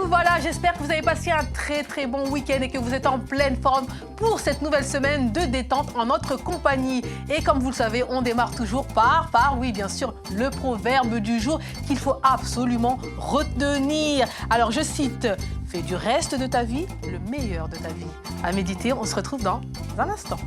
vous voilà, j'espère que vous avez passé un très bon week-end et que vous êtes en pleine forme pour cette nouvelle semaine de détente en notre compagnie. Et comme vous le savez, on démarre toujours oui bien sûr, le proverbe du jour qu'il faut absolument retenir. Alors je cite, fais du reste de ta vie le meilleur de ta vie. À méditer, on se retrouve dans un instant.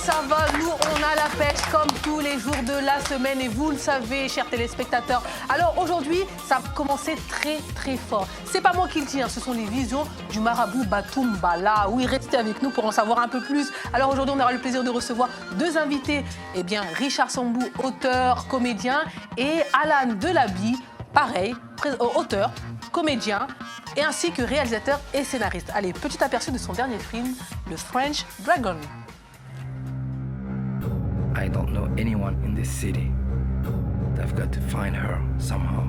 Ça va, nous on a la pêche comme tous les jours de la semaine et vous le savez, chers téléspectateurs. Alors aujourd'hui, ça a commencé très fort. C'est pas moi qui le dis, hein, ce sont les visions du marabout Batoumbala. Oui, restez avec nous pour en savoir un peu plus. Alors aujourd'hui, on aura le plaisir de recevoir deux invités. Eh bien, Richard Sambou, auteur, comédien, et Alan Delaby, pareil, auteur, comédien, et ainsi que réalisateur et scénariste. Allez, petit aperçu de son dernier film, le French Dragon. I don't know anyone in this city. I've got to find her somehow.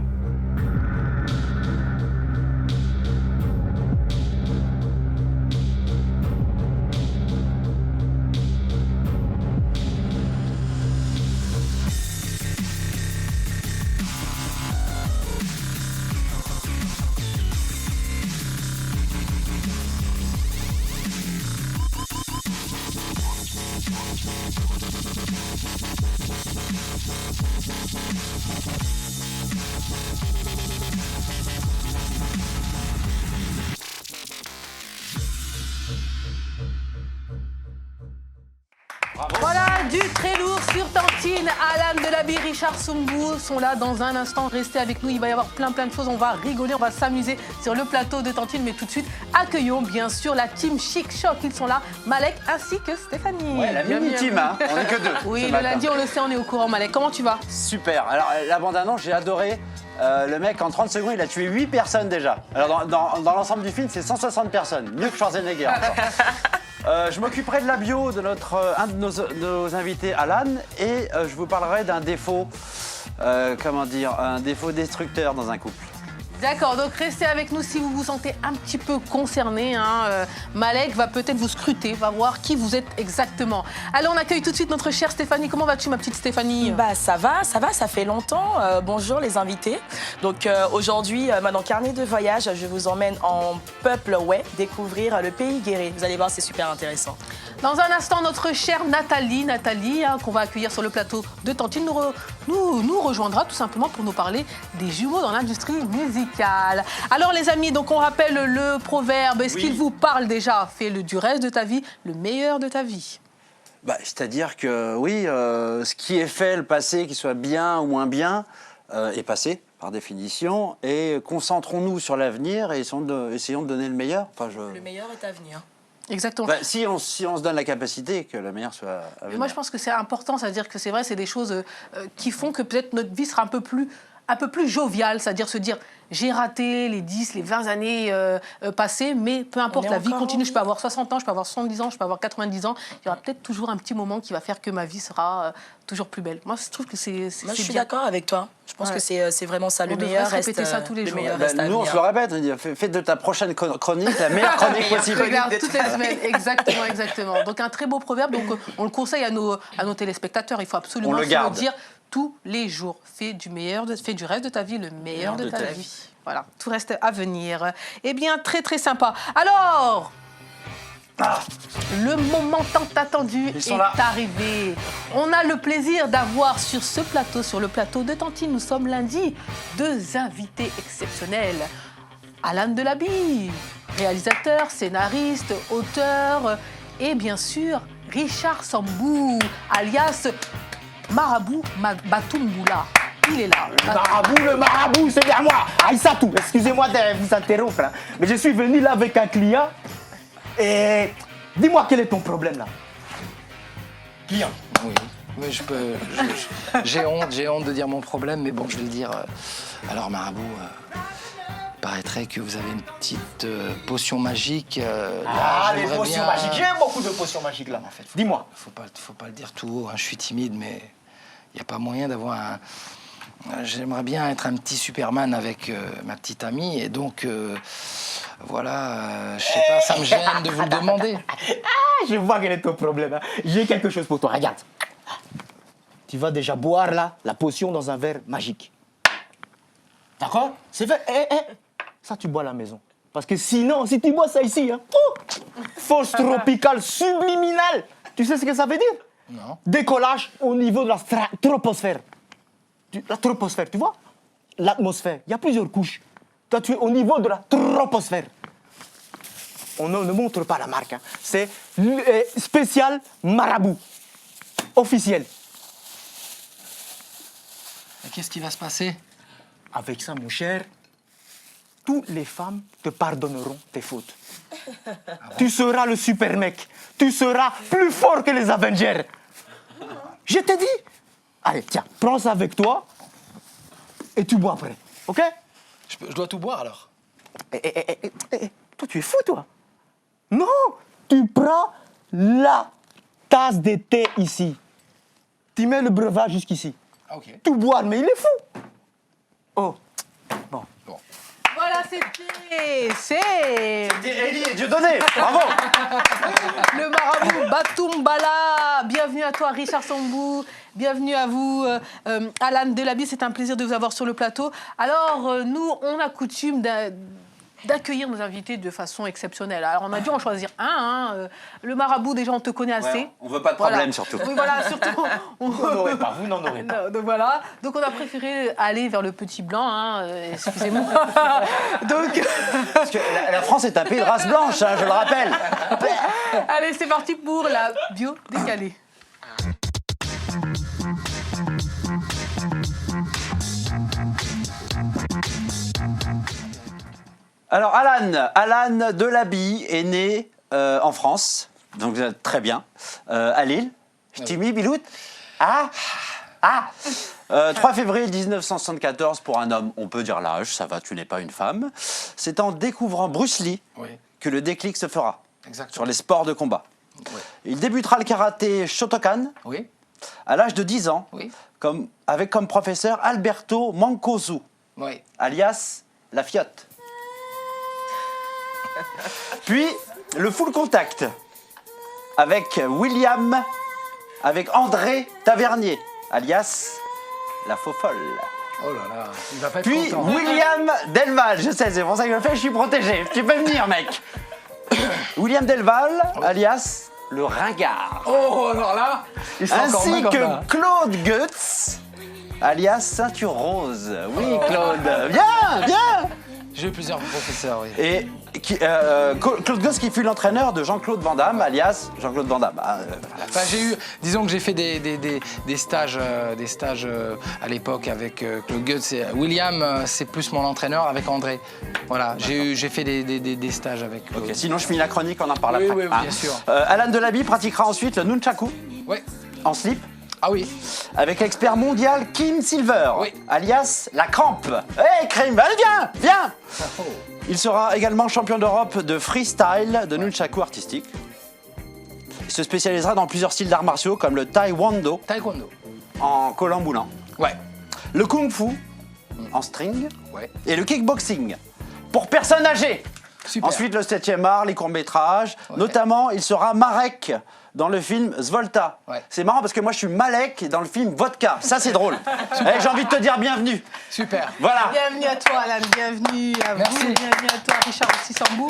Voilà, du très lourd sur Tantine. Alan Delaby, Richard Sambou sont là dans un instant. Restez avec nous, il va y avoir plein de choses. On va rigoler, on va s'amuser sur le plateau de Tantine. Mais tout de suite, accueillons bien sûr la team Chic Choc. Ils sont là, Malek ainsi que Stéphanie. Ouais, la mini-team, hein. On n'est que deux. Oui, le lundi, on le sait, on est au courant. Malek, comment tu vas? Super. Alors, la bande-annonce, j'ai adoré. Le mec, en 30 secondes, il a tué 8 personnes déjà. Alors, dans l'ensemble du film, c'est 160 personnes. Mieux que Schwarzenegger. Je m'occuperai de la bio de un de nos invités, Alan, et je vous parlerai d'un défaut, un défaut destructeur dans un couple. D'accord, donc restez avec nous si vous vous sentez un petit peu concerné. Malek va peut-être vous scruter, va voir qui vous êtes exactement. Allez, on accueille tout de suite notre chère Stéphanie. Comment vas-tu, ma petite Stéphanie? Bah ça va, ça fait longtemps. Bonjour les invités. Donc aujourd'hui, dans Carnet de voyage, je vous emmène en Peuple Ouai découvrir le pays guéri. Vous allez voir, c'est super intéressant. Dans un instant, notre chère Nathalie, qu'on va accueillir sur le plateau de Tantine, nous rejoindra tout simplement pour nous parler des jumeaux dans l'industrie musicale. Alors les amis, donc on rappelle le proverbe. Est-ce qu'il vous parle déjà? Fais du reste de ta vie le meilleur de ta vie. C'est-à-dire que oui, ce qui est fait, le passé, qu'il soit bien ou moins bien, est passé par définition. Et concentrons-nous sur l'avenir et essayons de donner le meilleur. Le meilleur est à venir. Exactement. Si on se donne la capacité, que la meilleure soit à venir. Moi je pense que c'est important, c'est-à-dire que c'est vrai, c'est des choses qui font que peut-être notre vie sera un peu plus joviale, c'est-à-dire se dire j'ai raté les 10, les 20 années passées, mais peu importe, la vie continue. Je peux avoir 60 ans, je peux avoir 70 ans, je peux avoir 90 ans. Il y aura peut-être toujours un petit moment qui va faire que ma vie sera toujours plus belle. Moi, je trouve que c'est bien. Moi, je suis d'accord avec toi. Je pense que c'est vraiment ça. Le meilleur reste répéter ça tous les jours. Nous, on se le répète. On dit, fais de ta prochaine chronique la meilleure chronique possible. Regarde, toutes les semaines. Exactement. Donc, un très beau proverbe. Donc, on le conseille à nos téléspectateurs. Il faut absolument se le dire tous les jours. Fais du reste de ta vie le meilleur de ta vie. Voilà, tout reste à venir. Eh bien, très sympa. Alors, le moment tant attendu est arrivé. On a le plaisir d'avoir sur le plateau de Tantine, nous sommes lundi, deux invités exceptionnels. Alan Delaby, réalisateur, scénariste, auteur, et bien sûr, Richard Sambou, alias Marabout Batoumbala. Il est là. Le marabout, c'est bien moi. Aïssatou, excusez-moi de vous interrompre, hein, mais je suis venu là avec un client. Et dis-moi quel est ton problème là. Client. Oui, mais j'ai honte de dire mon problème, mais bon, je vais le dire. Alors, marabout, paraîtrait que vous avez une petite potion magique. Les potions magiques. J'aime beaucoup de potions magiques là. En fait, Dis-moi. Faut pas le dire tout haut, hein, je suis timide, mais il n'y a pas moyen d'avoir un... J'aimerais bien être un petit Superman avec ma petite amie, et donc, voilà, je sais pas, ça me gêne de vous le demander. Je vois quel est ton problème. Hein. J'ai quelque chose pour toi. Regarde. Tu vas déjà boire là la potion dans un verre magique. D'accord? C'est fait. Ça, tu bois à la maison. Parce que sinon, si tu bois ça ici, hein, force tropicale subliminale, tu sais ce que ça veut dire? Non. Décollage au niveau de la troposphère. La troposphère, tu vois? L'atmosphère. Il y a plusieurs couches. Toi, tu es au niveau de la troposphère. On ne montre pas la marque. Hein. C'est spécial marabout. Officiel. Et qu'est-ce qui va se passer? Avec ça, mon cher, toutes les femmes te pardonneront tes fautes. Tu seras le super mec. Tu seras plus fort que les Avengers. Je t'ai dit. Allez, tiens, prends ça avec toi et tu bois après. OK? Je dois tout boire alors? Toi, tu es fou, toi. Non, tu prends la tasse de thé ici. Tu mets le breuvage jusqu'ici. Ah, ok. Tout boire, mais il est fou. Oh, bon. Voilà, c'est Elie et Dieudonné, bravo. le marabout Batoumbala. Bienvenue à toi, Richard Sambou. Bienvenue à vous, Alan Delaby. C'est un plaisir de vous avoir sur le plateau. Alors, nous, on a coutume d'accueillir nos invités de façon exceptionnelle. Alors, on a dû en choisir un. Le marabout, déjà, on te connaît assez. Ouais, on veut pas de problème, Voilà. surtout. Oui, voilà, surtout. Vous n'en aurez pas, vous n'en aurez pas. Non, donc voilà. Donc on a préféré aller vers le petit blanc. Excusez-moi. Donc, Parce que la France est un pays de race blanche, hein, je le rappelle. allez, c'est parti pour la bio décalée. Alors, Alan Delaby est né en France, donc très bien, à Lille. Ch'timi, Bilout. 3 février 1974, pour un homme, on peut dire l'âge, ça va, tu n'es pas une femme. C'est en découvrant Bruce Lee que le déclic se fera. Exactement. Sur les sports de combat. Oui. Il débutera le karaté Shotokan Oui. à l'âge de 10 ans, Oui. avec comme professeur Alberto Mancosu, Oui. alias La Fiotte. Puis, le full contact avec André Tavernier, alias La Faux-Folle. Oh là là, il va pas être Puis, content. William Delval, je sais, c'est pour ça que je le fais, je suis protégé. Tu peux venir, mec. William Delval, alias Le Ringard. Oh, alors là, il sera encore Ainsi moins content. que Claude Goetz, alias Ceinture Rose. Oui, Claude. Viens. J'ai eu plusieurs professeurs, oui. Et Claude Goetz qui fut l'entraîneur de Jean-Claude Van Damme, alias Jean-Claude Van Damme. Enfin, disons que j'ai fait des stages à l'époque avec Claude Goetz. William, c'est plus mon entraîneur avec André. Voilà, j'ai fait des stages avec Claude. Ok, sinon je finis la chronique, on en parle Oui, après. oui, bien sûr. Alan Delaby pratiquera ensuite le nunchaku Ouais. en slip Ah oui. avec l'expert mondial Kim Silver, Oui. alias La Crampe. Hé, Kim, allez, viens. Il sera également champion d'Europe de freestyle de nunchaku artistique. Il se spécialisera dans plusieurs styles d'arts martiaux comme le taekwondo Taekwondo. en collant boulant, Ouais. le kung-fu en string Ouais. et le kickboxing pour personnes âgées. Super. Ensuite, le 7e art, les courts-métrages. Ouais. Notamment, il sera Marek dans le film Svolta. Ouais. C'est marrant parce que moi, je suis Malek dans le film Vodka. Ça, c'est drôle. Eh, j'ai envie de te dire bienvenue. Super. Voilà. Bienvenue à toi, Alan. Bienvenue à vous. Merci. Bienvenue à toi, Richard aussi Sambou.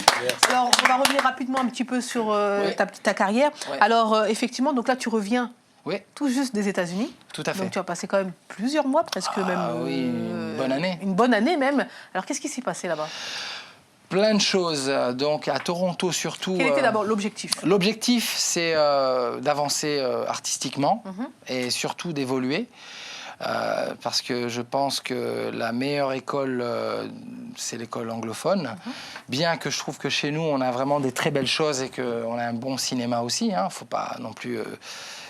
Alors, on va revenir rapidement un petit peu sur Oui. ta carrière. Ouais. Alors, effectivement, donc là, tu reviens Oui, tout juste des États-Unis. tout à fait. Donc, tu as passé quand même plusieurs mois, presque même. oui, une bonne année. Une bonne année même. Alors, qu'est-ce qui s'est passé là-bas? Plein de choses. Donc à Toronto surtout. Quel était d'abord l'objectif? L'objectif, c'est d'avancer artistiquement et surtout d'évoluer. Parce que je pense que la meilleure école, c'est l'école anglophone. Bien que je trouve que chez nous, on a vraiment des très belles choses et qu'on a un bon cinéma aussi. Il ne faut pas non plus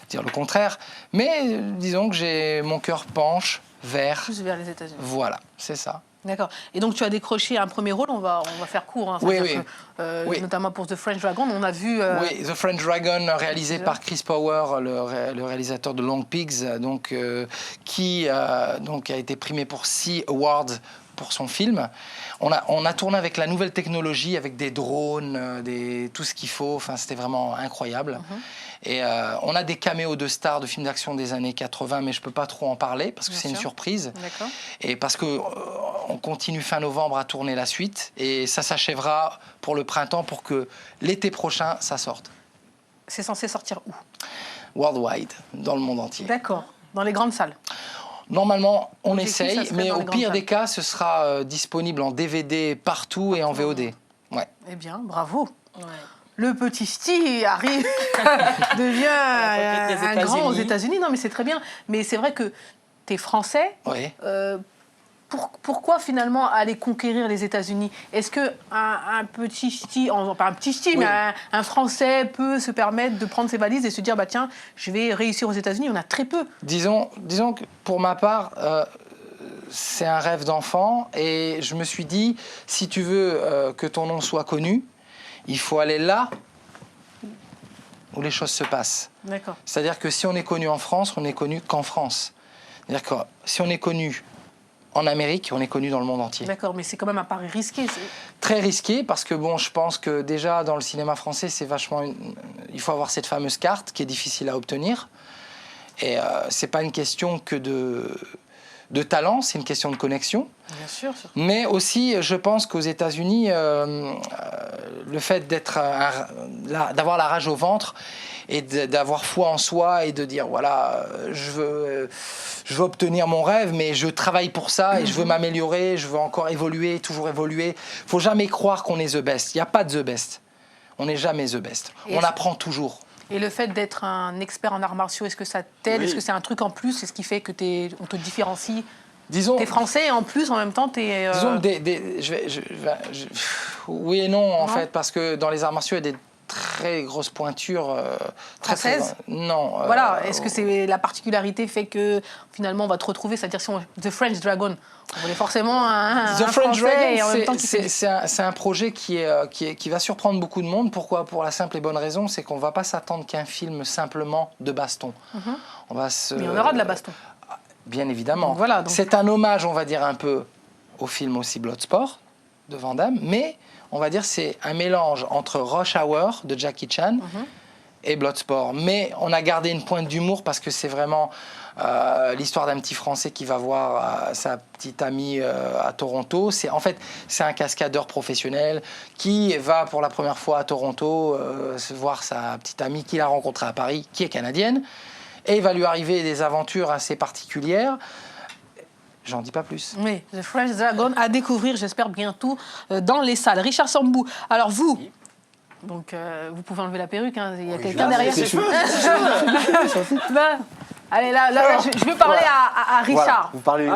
dire le contraire. Mais disons que mon cœur penche vers... Plus vers les États-Unis. Voilà, c'est ça. D'accord. Et donc tu as décroché un premier rôle, on va faire court. Hein, Oui, oui. Que, notamment pour The French Dragon, on a vu... Oui, The French Dragon, réalisé par Chris Power, le réalisateur de Long Pigs, donc, qui donc, a été primé pour 6 awards pour son film. On a tourné avec la nouvelle technologie, avec des drones, tout ce qu'il faut. Enfin, c'était vraiment incroyable. Et on a des caméos de stars de films d'action des années 80, mais je ne peux pas trop en parler parce que c'est une surprise. Et parce qu'on continue fin novembre à tourner la suite. Et ça s'achèvera pour le printemps pour que l'été prochain, ça sorte. C'est censé sortir où? Worldwide, dans le monde entier. D'accord, dans les grandes salles. Normalement, on essaye, mais au pire des cas, ce sera disponible en DVD partout et en VOD. Ouais. Eh bien, bravo. Ouais. Le petit Sti arrive, devient un grand aux États-Unis. Non, mais c'est très bien. Mais c'est vrai que tu es français. Oui. Pourquoi finalement aller conquérir les États-Unis? Est-ce que un petit Sti, pas un petit Sti, mais un Français peut se permettre de prendre ses valises et se dire bah tiens, je vais réussir aux États-Unis? On a très peu. Disons que pour ma part, c'est un rêve d'enfant et je me suis dit si tu veux que ton nom soit connu, il faut aller là où les choses se passent. D'accord. C'est-à-dire que si on est connu en France, on n'est connu qu'en France. C'est-à-dire que si on est connu en Amérique, on est connu dans le monde entier. D'accord, mais c'est quand même un pari risqué. Très risqué parce que bon, je pense que déjà dans le cinéma français, c'est vachement. Il faut avoir cette fameuse carte qui est difficile à obtenir. Et c'est pas une question que de talent, c'est une question de connexion. Bien sûr. Mais aussi, je pense qu'aux États-Unis, le fait d'avoir la rage au ventre et d'avoir foi en soi et de dire voilà, je veux obtenir mon rêve, mais je travaille pour ça et je veux m'améliorer, je veux encore évoluer, toujours évoluer. Faut jamais croire qu'on est the best. Il n'y a pas de the best. On n'est jamais the best. On apprend toujours. Et le fait d'être un expert en arts martiaux, est-ce que ça t'aide? Est-ce que c'est un truc en plus? C'est ce qui fait que on te différencie? Disons, t'es français et en plus, en même temps, t'es... Disons, oui et non, en fait, parce que dans les arts martiaux, il y a des très grosses pointures. Françaises? Non. Voilà, est-ce que c'est la particularité fait que finalement on va te retrouver, c'est-à-dire si The French Dragon, on voulait forcément un French Français Dragon, c'est un projet qui va surprendre beaucoup de monde. Pourquoi? Pour la simple et bonne raison, c'est qu'on ne va pas s'attendre qu'un film simplement de baston. Mais on aura de la baston. Bien évidemment. Donc voilà, donc... C'est un hommage, on va dire, un peu au film aussi Bloodsport de Van Damme, mais on va dire c'est un mélange entre Rush Hour de Jackie Chan et Bloodsport. Mais on a gardé une pointe d'humour parce que c'est vraiment l'histoire d'un petit Français qui va voir sa petite amie à Toronto. En fait, c'est un cascadeur professionnel qui va pour la première fois à Toronto voir sa petite amie qu'il a rencontrée à Paris, qui est canadienne. Et il va lui arriver des aventures assez particulières. J'en dis pas plus. Oui, The French Dragon à découvrir, j'espère, bientôt dans les salles. Richard Sambou, alors vous, donc vous pouvez enlever la perruque, hein, il y a quelqu'un derrière. Allez, là je veux parler à Richard. Voilà, vous parlez